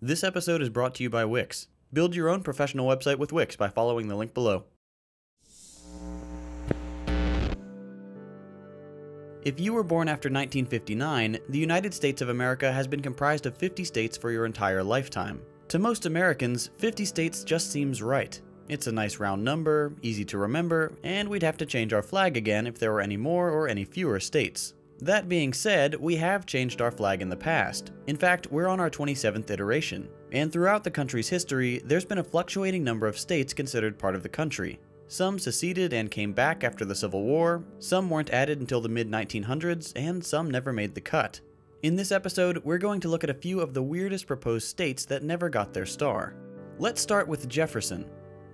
This episode is brought to you by Wix. Build your own professional website with Wix by following the link below. If you were born after 1959, the United States of America has been comprised of 50 states for your entire lifetime. To most Americans, 50 states just seems right. It's a nice round number, easy to remember, and we'd have to change our flag again if there were any more or any fewer states. That being said, we have changed our flag in the past. In fact, we're on our 27th iteration. And throughout the country's history, there's been a fluctuating number of states considered part of the country. Some seceded and came back after the Civil War, some weren't added until the mid-1900s, and some never made the cut. In this episode, we're going to look at a few of the weirdest proposed states that never got their star. Let's start with Jefferson.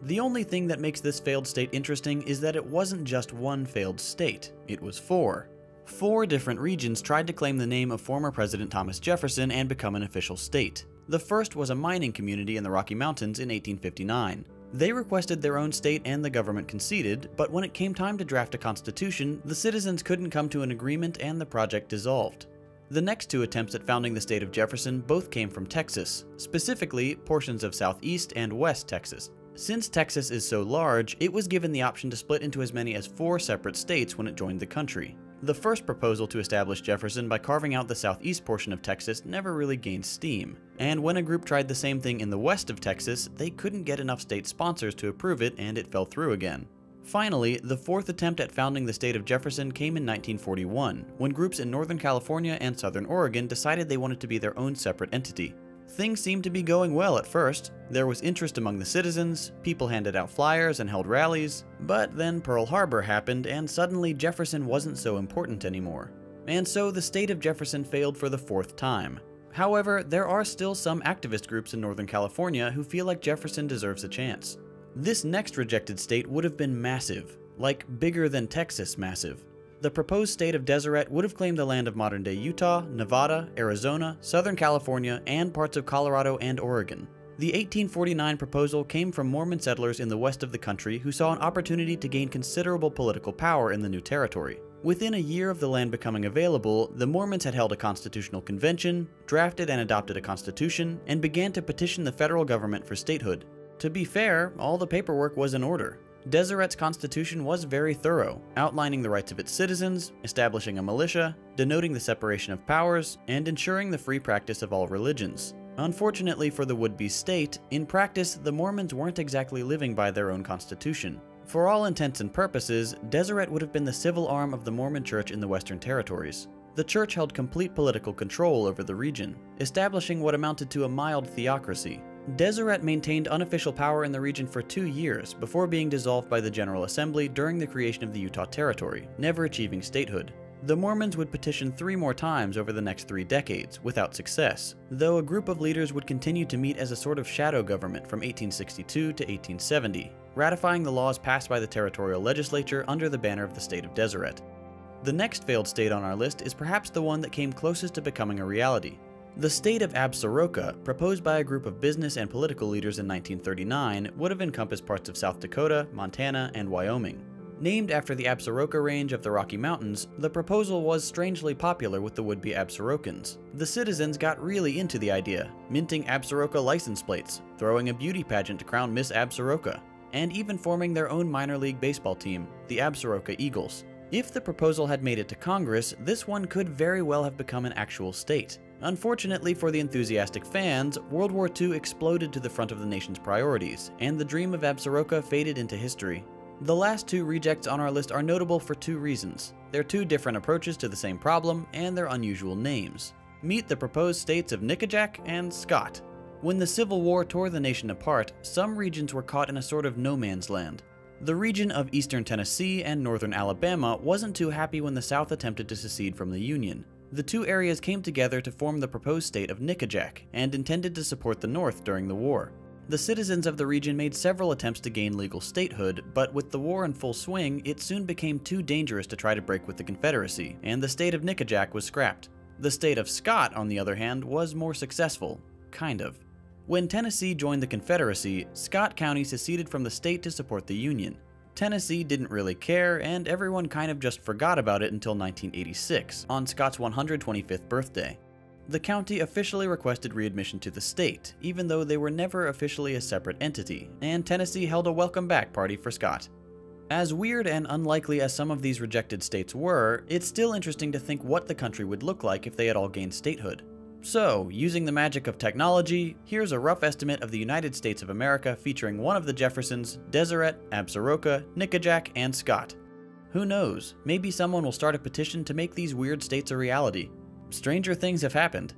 The only thing that makes this failed state interesting is that it wasn't just one failed state, it was four. Four different regions tried to claim the name of former President Thomas Jefferson and become an official state. The first was a mining community in the Rocky Mountains in 1859. They requested their own state and the government conceded, but when it came time to draft a constitution, the citizens couldn't come to an agreement and the project dissolved. The next two attempts at founding the state of Jefferson both came from Texas, specifically portions of Southeast and West Texas. Since Texas is so large, it was given the option to split into as many as 4 separate states when it joined the country. The first proposal to establish Jefferson by carving out the southeast portion of Texas never really gained steam, and when a group tried the same thing in the west of Texas, they couldn't get enough state sponsors to approve it and it fell through again. Finally, the fourth attempt at founding the state of Jefferson came in 1941, when groups in Northern California and Southern Oregon decided they wanted to be their own separate entity. Things seemed to be going well at first. There was interest among the citizens, people handed out flyers and held rallies, but then Pearl Harbor happened and suddenly Jefferson wasn't so important anymore. And so the state of Jefferson failed for the fourth time. However, there are still some activist groups in Northern California who feel like Jefferson deserves a chance. This next rejected state would have been massive, like bigger than Texas massive. The proposed state of Deseret would have claimed the land of modern-day Utah, Nevada, Arizona, Southern California, and parts of Colorado and Oregon. The 1849 proposal came from Mormon settlers in the west of the country who saw an opportunity to gain considerable political power in the new territory. Within a year of the land becoming available, the Mormons had held a constitutional convention, drafted and adopted a constitution, and began to petition the federal government for statehood. To be fair, all the paperwork was in order. Deseret's constitution was very thorough, outlining the rights of its citizens, establishing a militia, denoting the separation of powers, and ensuring the free practice of all religions. Unfortunately for the would-be state, in practice the Mormons weren't exactly living by their own constitution. For all intents and purposes, Deseret would have been the civil arm of the Mormon Church in the Western Territories. The church held complete political control over the region, establishing what amounted to a mild theocracy. Deseret maintained unofficial power in the region for 2 years before being dissolved by the General Assembly during the creation of the Utah Territory, never achieving statehood. The Mormons would petition 3 more times over the next 3 decades, without success, though a group of leaders would continue to meet as a sort of shadow government from 1862 to 1870, ratifying the laws passed by the territorial legislature under the banner of the state of Deseret. The next failed state on our list is perhaps the one that came closest to becoming a reality. The state of Absaroka, proposed by a group of business and political leaders in 1939, would have encompassed parts of South Dakota, Montana, and Wyoming. Named after the Absaroka Range of the Rocky Mountains, the proposal was strangely popular with the would-be Absarokans. The citizens got really into the idea, minting Absaroka license plates, throwing a beauty pageant to crown Miss Absaroka, and even forming their own minor league baseball team, the Absaroka Eagles. If the proposal had made it to Congress, this one could very well have become an actual state. Unfortunately for the enthusiastic fans, World War II exploded to the front of the nation's priorities, and the dream of Absaroka faded into history. The last 2 rejects on our list are notable for 2 reasons. They're 2 different approaches to the same problem, and their unusual names. Meet the proposed states of Nickajack and Scott. When the Civil War tore the nation apart, some regions were caught in a sort of no man's land. The region of eastern Tennessee and northern Alabama wasn't too happy when the South attempted to secede from the Union. The 2 areas came together to form the proposed state of Nickajack, and intended to support the North during the war. The citizens of the region made several attempts to gain legal statehood, but with the war in full swing, it soon became too dangerous to try to break with the Confederacy, and the state of Nickajack was scrapped. The state of Scott, on the other hand, was more successful. Kind of. When Tennessee joined the Confederacy, Scott County seceded from the state to support the Union. Tennessee didn't really care, and everyone kind of just forgot about it until 1986, on Scott's 125th birthday. The county officially requested readmission to the state, even though they were never officially a separate entity, and Tennessee held a welcome back party for Scott. As weird and unlikely as some of these rejected states were, it's still interesting to think what the country would look like if they had all gained statehood. So, using the magic of technology, here's a rough estimate of the United States of America featuring one of the Jeffersons, Deseret, Absaroka, Nickajack, and Scott. Who knows, maybe someone will start a petition to make these weird states a reality. Stranger things have happened.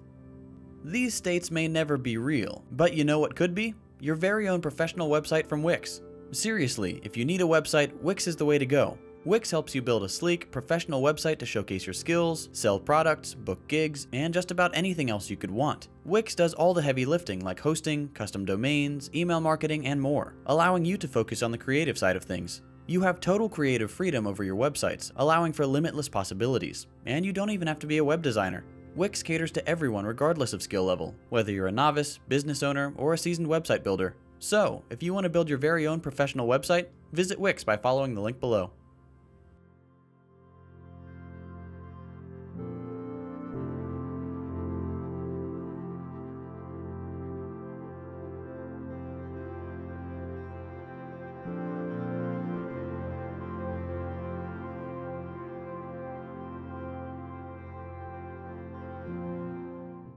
These states may never be real, but you know what could be? Your very own professional website from Wix. Seriously, if you need a website, Wix is the way to go. Wix helps you build a sleek, professional website to showcase your skills, sell products, book gigs, and just about anything else you could want. Wix does all the heavy lifting like hosting, custom domains, email marketing, and more, allowing you to focus on the creative side of things. You have total creative freedom over your websites, allowing for limitless possibilities, and you don't even have to be a web designer. Wix caters to everyone regardless of skill level, whether you're a novice, business owner, or a seasoned website builder. So, if you want to build your very own professional website, visit Wix by following the link below.